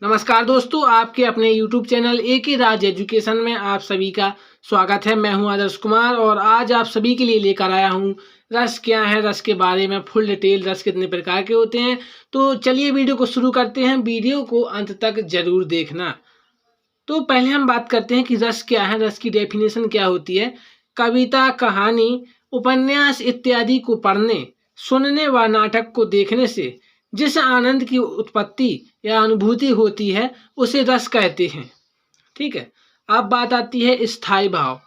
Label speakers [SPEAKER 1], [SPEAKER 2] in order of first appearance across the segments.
[SPEAKER 1] नमस्कार दोस्तों, आपके अपने YouTube चैनल एक ही राज एजुकेशन में आप सभी का स्वागत है। मैं हूं आदर्श कुमार और आज आप सभी के लिए लेकर आया हूं रस क्या है, रस के बारे में फुल डिटेल। रस कितने प्रकार के होते हैं, तो चलिए वीडियो को शुरू करते हैं। वीडियो को अंत तक जरूर देखना। तो पहले हम बात करते हैं कि रस क्या है, रस की डेफिनेशन क्या होती है। कविता, कहानी, उपन्यास इत्यादि को पढ़ने, सुनने व नाटक को देखने से जिस आनंद की उत्पत्ति या अनुभूति होती है उसे रस कहते हैं। ठीक है। अब बात आती है स्थायी भाव।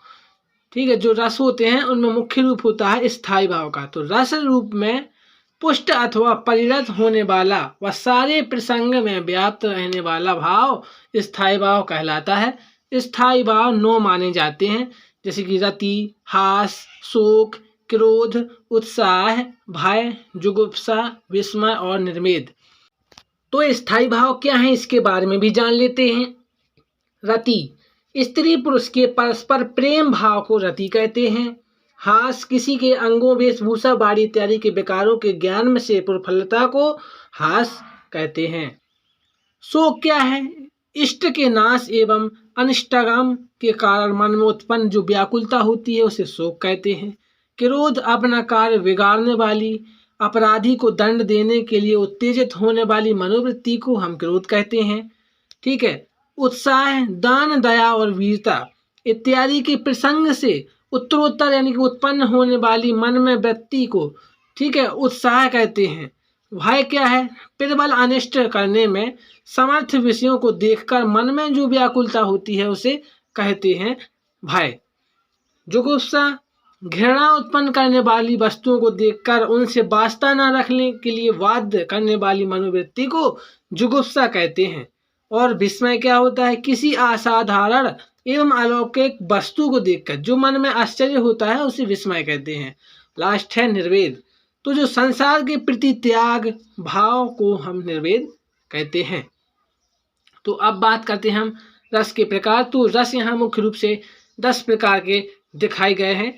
[SPEAKER 1] ठीक है, जो रस होते हैं उनमें मुख्य रूप होता है स्थायी भाव का। तो रस रूप में पुष्ट अथवा परिणत होने वाला व सारे प्रसंग में व्याप्त रहने वाला भाव स्थायी भाव कहलाता है। स्थायी भाव 9 माने जाते हैं, जैसे कि रति, हास, शोक, क्रोध, उत्साह, भय, जुगुप्सा, विस्मय और निर्वेद। तो स्थायी भाव क्या है, इसके बारे में भी जान लेते हैं। रति, स्त्री पुरुष के परस्पर प्रेम भाव को रति कहते हैं। हास, किसी के अंगों, वेशभूषा, बाड़ी इत्यादि के विकारों के ज्ञान में से प्रफुल्लता को हास कहते हैं। शोक क्या है, इष्ट के नाश एवं अनिष्टगाम के कारण मन में उत्पन्न जो व्याकुलता होती है उसे शोक कहते हैं। क्रोध, अपना कार्य बिगाड़ने वाली, अपराधी को दंड देने के लिए उत्तेजित होने वाली मनोवृत्ति को हम क्रोध कहते हैं। ठीक है। उत्साह, दान, दया और वीरता इत्यादि के प्रसंग से उत्तरोत्तर यानी कि उत्पन्न होने वाली मन में वृत्ति को, ठीक है, उत्साह कहते हैं। भय क्या है, प्रबल अनिष्ट करने में समर्थ विषयों को देखकर मन में जो व्याकुलता होती है उसे कहते हैं भय। जुगुप्सा, घृणा उत्पन्न करने वाली वस्तुओं को देखकर उनसे वास्ता न रखने के लिए बाध्य करने वाली मनोवृत्ति को जुगुप्सा कहते हैं। और विस्मय क्या होता है, किसी असाधारण एवं अलौकिक वस्तु को देखकर जो मन में आश्चर्य होता है उसे विस्मय कहते हैं। लास्ट है निर्वेद। तो जो संसार के प्रति त्याग भाव को हम निर्वेद कहते हैं। तो अब बात करते हैं हम रस के प्रकार। तो रस यहाँ मुख्य रूप से 10 प्रकार के दिखाए गए हैं।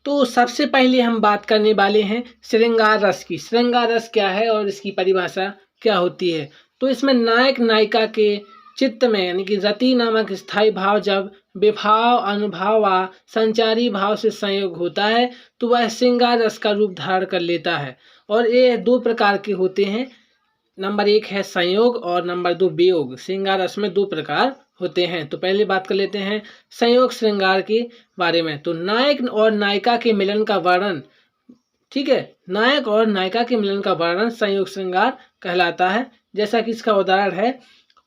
[SPEAKER 1] तो सबसे पहले हम बात करने वाले हैं श्रृंगार रस की। श्रृंगार रस क्या है और इसकी परिभाषा क्या होती है। तो इसमें नायक नायिका के चित्त में यानी कि रति नामक स्थायी भाव जब विभाव, अनुभाव व संचारी भाव से संयोग होता है तो वह श्रृंगार रस का रूप धारण कर लेता है। और ये 2 प्रकार के होते हैं। नंबर 1 है संयोग और नंबर 2 वियोग। श्रृंगार रस में 2 प्रकार होते हैं। तो पहले बात कर लेते हैं संयोग श्रृंगार के बारे में। तो नायक और नायिका के मिलन का वर्णन, ठीक है, नायक और नायिका के मिलन का वर्णन संयोग श्रृंगार कहलाता है। जैसा कि इसका उदाहरण है,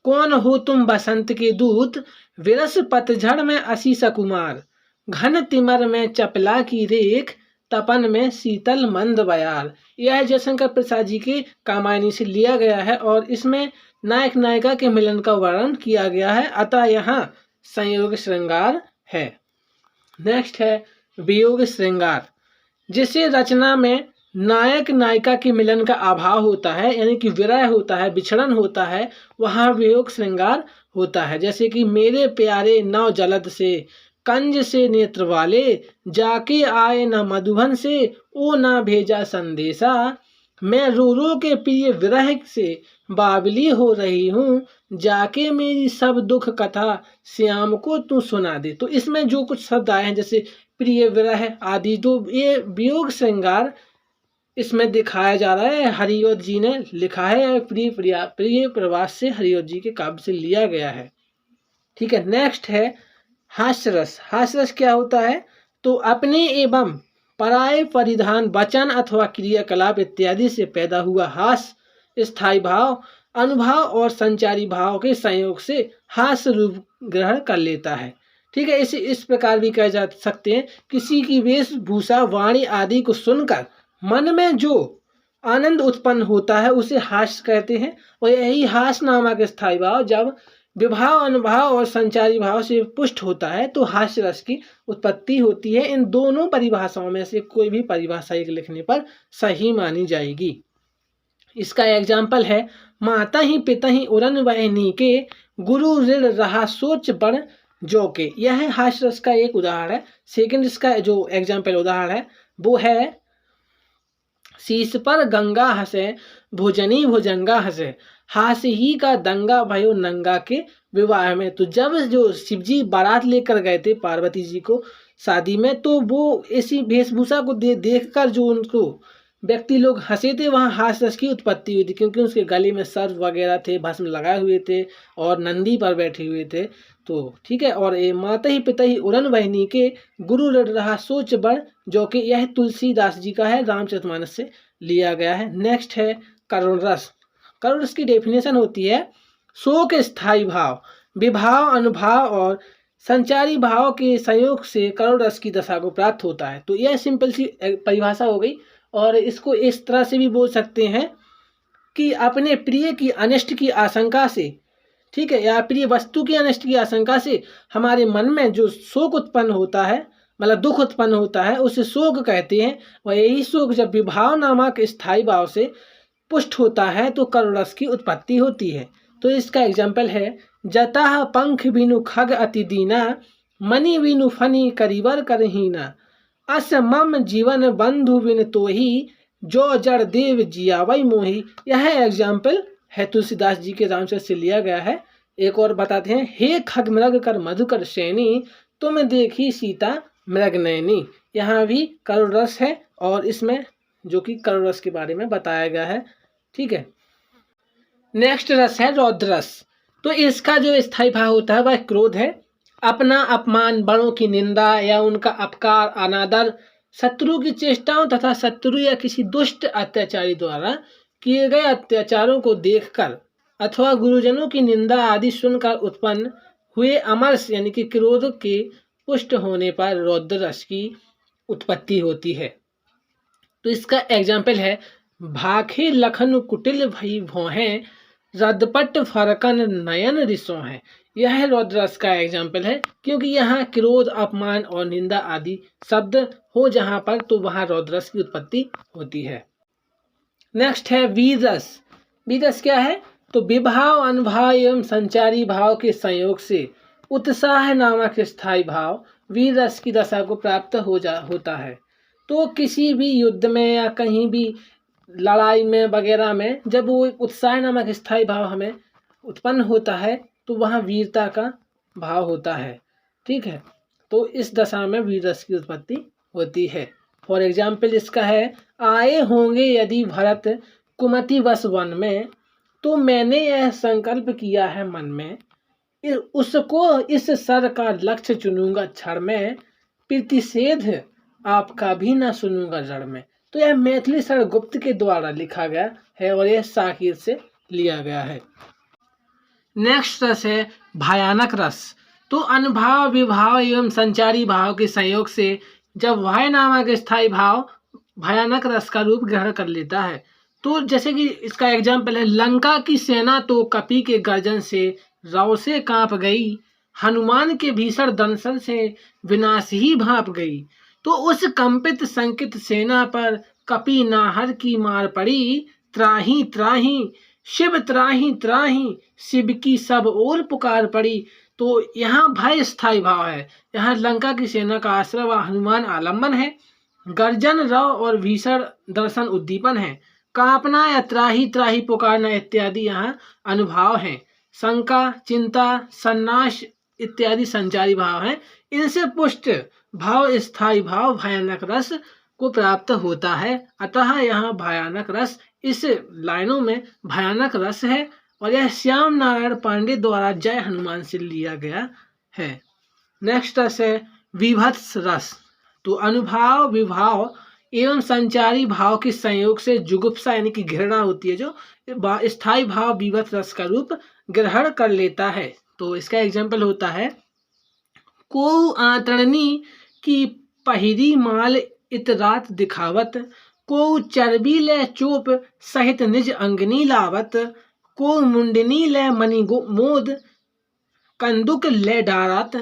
[SPEAKER 1] कौन हो तुम बसंत के दूत, विरस पतझड़ में असी सकुमार, घन तिमर में चपला की रेख, तपन में शीतल मंद बयार। यह जयशंकर प्रसाद जी के कामायनी से लिया गया है और इसमें नायक नायिका के मिलन का वर्णन किया गया है, अतः यहाँ संयोग श्रृंगार है। नेक्स्ट है वियोग श्रृंगार, जिसे रचना में नायक नायिका के मिलन का अभाव होता है यानी कि विरह होता है, बिछड़न होता है, वहाँ वियोग श्रृंगार होता है। जैसे कि मेरे प्यारे नव जलद से, कंज से नेत्र वाले, जाके आए न मधुबन से, ओ ना भेजा संदेशा, मैं रो रो के प्रिय विरह से बावली हो रही हूँ, जाके मेरी सब दुख कथा श्याम को तू सुना दे। तो इसमें जो कुछ शब्द आए हैं जैसे प्रिय, विरह आदि, तो ये वियोग श्रृंगार इसमें दिखाया जा रहा है। हरिओद जी ने लिखा है, प्रिय प्रवास से हरिओद जी के काव्य से लिया गया है। ठीक है। नेक्स्ट है हास्य रस। हास्य रस क्या होता है, तो अपने एवं पराये परिधान, वचन अथवा क्रियाकलाप इत्यादि से पैदा हुआ हास्य स्थायी भाव, अनुभाव और संचारी भाव के संयोग से हास्य रूप ग्रहण कर लेता है। ठीक है। इसे इस प्रकार भी कहे जा सकते हैं, किसी की वेशभूषा, वाणी आदि को सुनकर मन में जो आनंद उत्पन्न होता है उसे हास्य कहते हैं। और यही हास्य नामक स्थायी भाव जब विभाव, अनुभाव और संचारी भाव से पुष्ट होता है तो हास्य रस की उत्पत्ति होती है। इन दोनों परिभाषाओं में से कोई भी परिभाषा एक लिखने पर सही मानी जाएगी। इसका एग्जाम्पल है, माता ही पिता ही उरन वहनी के, गुरु ऋण रहा सोच बड़ जो के। यह है हास्य रस का एक उदाहरण है। सेकंड इसका जो एग्जाम्पल उदाहरण है वो है, शीश पर गंगा हंसे, भुजनी भुजंगा हंसे, हास ही का दंगा भयो नंगा के विवाह में। तो जब जो शिव जी बारात लेकर गए थे पार्वती जी को शादी में, तो वो ऐसी वेशभूषा को देखकर जो उनको व्यक्ति लोग हंसे थे, वहाँ हास रस की उत्पत्ति हुई थी, क्योंकि उसके गले में सर्प वगैरह थे, भस्म लगाए हुए थे और नंदी पर बैठे हुए थे। तो ठीक है। और ये माता ही पिता ही उड़न बहनी के गुरु रट रहा सोच बड़, जो कि यह तुलसीदास जी का है, रामचरितमानस से लिया गया है। नेक्स्ट है करुण रस। करुण रस की डेफिनेशन होती है शोक स्थायी भाव, विभाव अनुभाव और संचारी भाव के संयोग से करुण रस की दशा को प्राप्त होता है। तो यह सिंपल सी परिभाषा हो गई। और इसको इस तरह से भी बोल सकते हैं कि अपने प्रिय की अनिष्ट की आशंका से, ठीक है, या प्रिय वस्तु की अनिष्ट की आशंका से हमारे मन में जो शोक उत्पन्न होता है, मतलब दुख उत्पन्न होता है, उसे शोक कहते हैं। और यही शोक जब विभाव नामक स्थायी भाव से पुष्ट होता है तो करुण रस की उत्पत्ति होती है। तो इसका एग्जाम्पल है जतः पंख बिनु खग अति दीना, मणि बिनु फनी करीबर करहीना, अस मम जीवन बंधु बिन तोही, जो जड़ देव जियावई मोही। यह एग्जाम्पल है तुलसीदास जी के रामचरित से लिया गया है। एक और बताते हैं, हे खग मृग कर मधुकर सैनी, तुम देखी सीता मृग नैनी। यहाँ भी करुण रस है और इसमें जो कि करुण रस के बारे में बताया गया है। ठीक है। नेक्स्ट रस है रौद्र रस। तो इसका जो स्थायी भाव होता है वह क्रोध है। अपना अपमान, बड़ों की निंदा या उनका अपकार, अनादर, शत्रु की चेष्टाओं तथा शत्रु या किसी दुष्ट अत्याचारी द्वारा किए गए अत्याचारों को देखकर अथवा गुरुजनों की निंदा आदि सुनकर उत्पन्न हुए अमरस यानी कि क्रोध के पुष्ट होने पर रौद्र रस की उत्पत्ति होती है। तो इसका एग्जाम्पल है भाखे लखन कुटिल भई भौहें, रदपट फरकन नयन रिसों है। यह रौद्र रस का एग्जाम्पल है, क्योंकि यहाँ क्रोध, अपमान और निंदा आदि शब्द हो जहाँ पर, तो वहाँ रौद्र रस की उत्पत्ति होती है। नेक्स्ट है वीर रस। वीर रस क्या है? तो विभाव, अनुभाव एवं संचारी भाव के संयोग से उत्साह नामक स्थायी भाव वीर रस की दशा को प्राप्त होता है। तो किसी भी युद्ध में या कहीं भी लड़ाई में वगैरह में जब वो उत्साह नामक स्थायी भाव हमें उत्पन्न होता है तो वहाँ वीरता का भाव होता है। ठीक है। तो इस दशा में वीर रस की उत्पत्ति होती है। फॉर एग्जाम्पल इसका है, आए होंगे यदि भरत कुमति वश वन में, तो मैंने यह संकल्प किया है मन में, उसको इस सर का लक्ष्य चुनूंगा क्षण में, प्रतिषेध आपका भी ना सुनूंगा जड़ में। तो यह मैथिली सर गुप्त के द्वारा लिखा गया है और यह साकिर से लिया गया है। नेक्स्ट रस है भयानक रस। तो अनुभाव, विभाव एवं संचारी भाव के संयोग से जब भय नामक स्थायी भाव भयानक रस का रूप ग्रहण कर लेता है, तो जैसे कि इसका एग्जाम्पल है, लंका की सेना तो कपि के गर्जन से रौ से कांप गई, हनुमान के भीषण दंशन से विनाश ही भाप गई। तो उस कंपित संकित सेना पर कपि नाहर की मार पड़ी, त्राही त्राही शिव त्राही त्राही, शिव की सब ओर पुकार पड़ी। तो यहाँ भय स्थायी भाव है। यहाँ लंका की सेना का आश्रय व हनुमान आलम्बन है, गर्जन रव और भीषण दर्शन उद्दीपन है, कांपना या त्राही त्राही पुकारना इत्यादि यहाँ अनुभाव हैं, शंका, चिंता, सन्नाश इत्यादि संचारी भाव हैं। इनसे पुष्ट भाव स्थायी भाव भयानक रस को प्राप्त होता है। अतः यहाँ भयानक रस, इस लाइनों में भयानक रस है और यह श्याम नारायण पांडे द्वारा जय हनुमान से लिया गया है। नेक्स्ट रस है विभत्स रस। तो अनुभाव, विभाव एवं संचारी भाव के संयोग से जुगुप्सा यानी कि घृणा होती है, जो स्थायी भाव विभत्स रस का रूप ग्रहण कर लेता है। तो इसका एग्जाम्पल होता है, को आतरणी की पहिरी माल इत रात दिखावत, को चर्बी ले चोप सहित निज अंगनी लावत, को मुंडनी ले मणि मोद कंदुक ले डारत,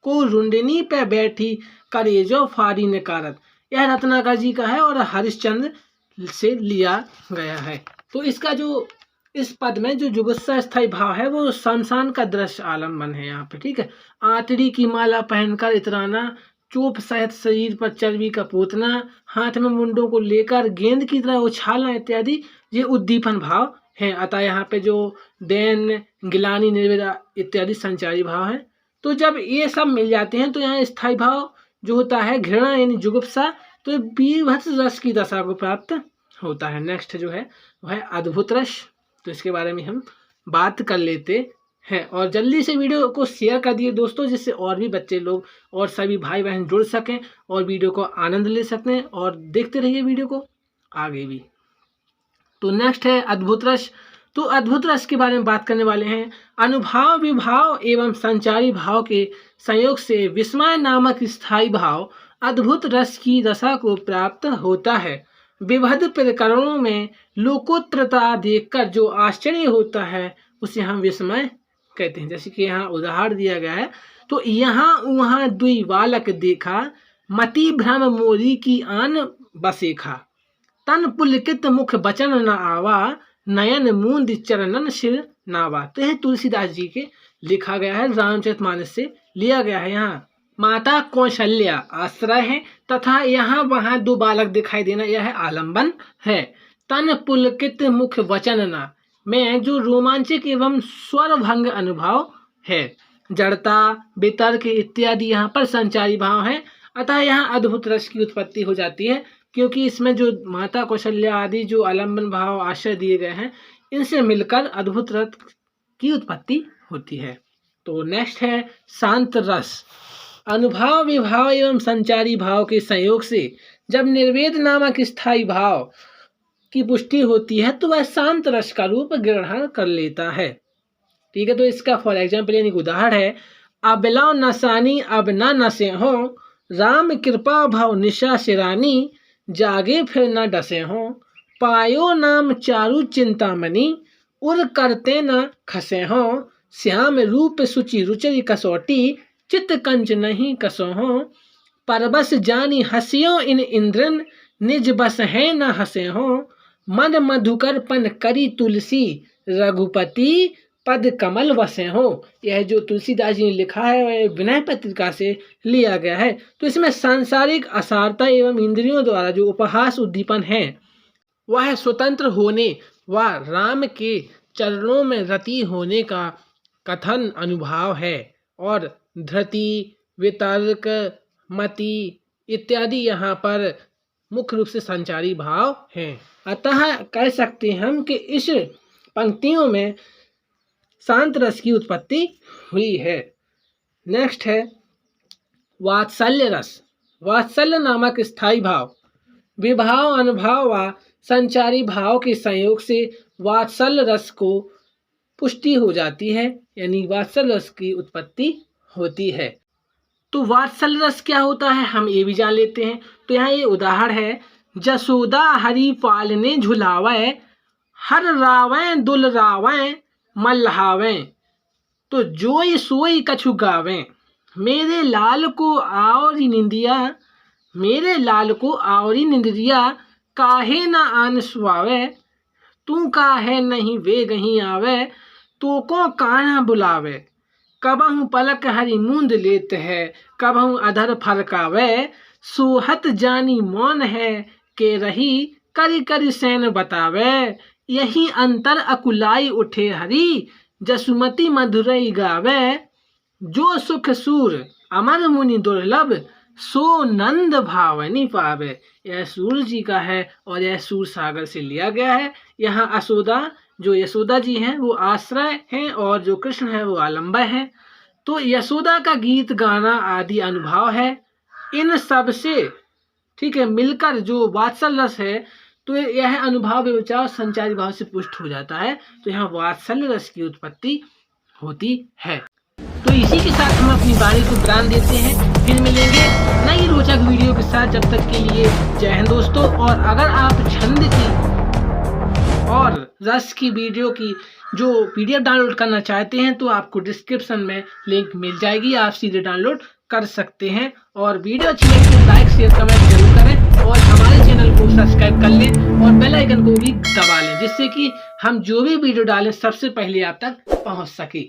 [SPEAKER 1] को रुंडनी पे बैठी करेजो फारी नकारत। यह रत्नाकर जी का है और हरिश्चंद्र से लिया गया है। तो इसका जो इस पद में जो जुगुप्सा स्थायी भाव है वो शमशान का दृश्य आलम्बन है यहाँ पे। ठीक है। आंतड़ी की माला पहनकर इतराना, चोप सहित शरीर पर चर्बी का पोतना, हाथ में मुंडों को लेकर गेंद की तरह उछालना इत्यादि ये उद्दीपन भाव हैं। अतः यहाँ पे जो दैन, गिलानी, निर्वेदा इत्यादि संचारी भाव हैं। तो जब ये सब मिल जाते हैं तो यहाँ स्थायी भाव जो होता है घृणा यानी जुगुप्सा, तो बीभत्स रस की दशा को प्राप्त होता है। नेक्स्ट जो है वह है अद्भुत रस। तो इसके बारे में हम बात कर लेते हैं और जल्दी से वीडियो को शेयर कर दिए दोस्तों, जिससे और भी बच्चे लोग और सभी भाई बहन जुड़ सकें और वीडियो को आनंद ले सकें और देखते रहिए वीडियो को आगे भी। तो नेक्स्ट है अद्भुत रस। तो अद्भुत रस के बारे में बात करने वाले हैं। अनुभाव, विभाव एवं संचारी भाव के संयोग से विस्मय नामक स्थायी भाव अद्भुत रस की दशा को प्राप्त होता है। विविध प्रकरणों में लोकोत्तरता देखकर जो आश्चर्य होता है उसे हम विस्मय कहते हैं। जैसे कि यहाँ उदाहरण दिया गया है, तो यहाँ वहाँ दुई बालक देखा, मति भ्रम मोरी की आन बसेखा, तन पुलकित मुख बचन न आवा, नयन मूंद चरणन सिर नावा। तो यह तुलसीदास जी के लिखा गया है, रामचरितमानस से लिया गया है। यहाँ माता कौशल्या आश्रय है तथा यहाँ वहाँ दो बालक दिखाई देना यह आलंबन है। तन पुलकित मुख वचनना में जो रोमांचक एवं स्वर भंग अनुभव है। जड़ता, वितर्क इत्यादि यहाँ पर संचारी भाव है। अतः यहाँ अद्भुत रस की उत्पत्ति हो जाती है, क्योंकि इसमें जो माता कौशल्या आदि जो आलंबन भाव आश्रय दिए गए हैं, इनसे मिलकर अद्भुत रस की उत्पत्ति होती है। तो नेक्स्ट है शांत रस। अनुभाव, विभाव एवं संचारी भाव के संयोग से जब निर्वेद नामक स्थायी भाव की पुष्टि होती है तो वह शांत रस का रूप ग्रहण कर लेता है। ठीक है, तो इसका फॉर एग्जाम्पल यानी उदाहरण है, अबला नसानी अब न नसे हो, राम कृपा भव निशा सिरानी, जागे फिर न डसे हो, पायो नाम चारु चिंतामणि, उर करते न खसे हो, श्याम रूप सुचि रुचि कसौटी, चित्त कंच नहीं कसो हो, परबस जानी हसियो इन इंद्रन, निज बस है न हसे हो, मन मधुकर पन करी तुलसी, रघुपति पद कमल वसे हो। यह जो तुलसीदास जी ने लिखा है वह विनय पत्रिका से लिया गया है। तो इसमें सांसारिक असारता एवं इंद्रियों द्वारा जो उपहास उद्दीपन है वह स्वतंत्र होने व राम के चरणों में रति होने का कथन अनुभाव है, और धृति, वितर्क, मति इत्यादि यहाँ पर मुख्य रूप से संचारी भाव हैं। अतः कह सकते हैं हम कि इस पंक्तियों में शांत रस की उत्पत्ति हुई है। नेक्स्ट है वात्सल्य रस। वात्सल्य नामक स्थायी भाव विभाव, अनुभाव व संचारी भाव के संयोग से वात्सल्य रस को पुष्टि हो जाती है, यानी वात्सल्य रस की उत्पत्ति होती है। तो वात्सल्य रस क्या होता है हम ये भी जान लेते हैं। तो यहाँ ये उदाहरण है, जसोदा हरि पालने झुलावे, हर रावें दुल रावें मल्हावें, तो जोई सोई कछु गावें, मेरे लाल को आवरी निंदिया, मेरे लाल को आवरी निंदिया, काहे न आन सुआवे, तू काहे नहीं वे गहीं आवे, तो को कान्हा बुलावे, कबहु पलक हरि मूंद लेत है, कबहु अधर फरकावे, सोहत जानी मौन है के रही, करी करी सैन बतावे, यही अंतर अकुलाई उठे हरि, जसुमति मधुरई गावे, जो सुख सूर अमर मुनि दुर्लभ, सो नंद भावनी पावे। यह सूर्य जी का है और यह सूर सागर से लिया गया है। यहाँ यशोदा जो यशोदा जी हैं वो आश्रय हैं और जो कृष्ण है वो आलंबय है। तो यशोदा का गीत गाना आदि अनुभव है। इन सब से ठीक है मिलकर जो वात्सल्य रस है तो यह अनुभाव विचार संचारी भाव से पुष्ट हो जाता है। तो यहाँ वात्सल्य रस की उत्पत्ति होती है। तो इसी के साथ हम अपनी वाणी को विराम देते हैं। फिर मिलेंगे नई रोचक वीडियो के साथ। जब तक के लिए जय हिंद दोस्तों। और अगर आप छंद की और रस की वीडियो की जो PDF डाउनलोड करना चाहते हैं तो आपको डिस्क्रिप्शन में लिंक मिल जाएगी, आप सीधे डाउनलोड कर सकते हैं। और वीडियो अच्छी लगी तो लाइक शेयर कमेंट जरूर करें और हमारे चैनल को सब्सक्राइब कर लें और बेल आइकन को भी दबा लें, जिससे कि हम जो भी वीडियो डालें सबसे पहले आप तक पहुंच सके।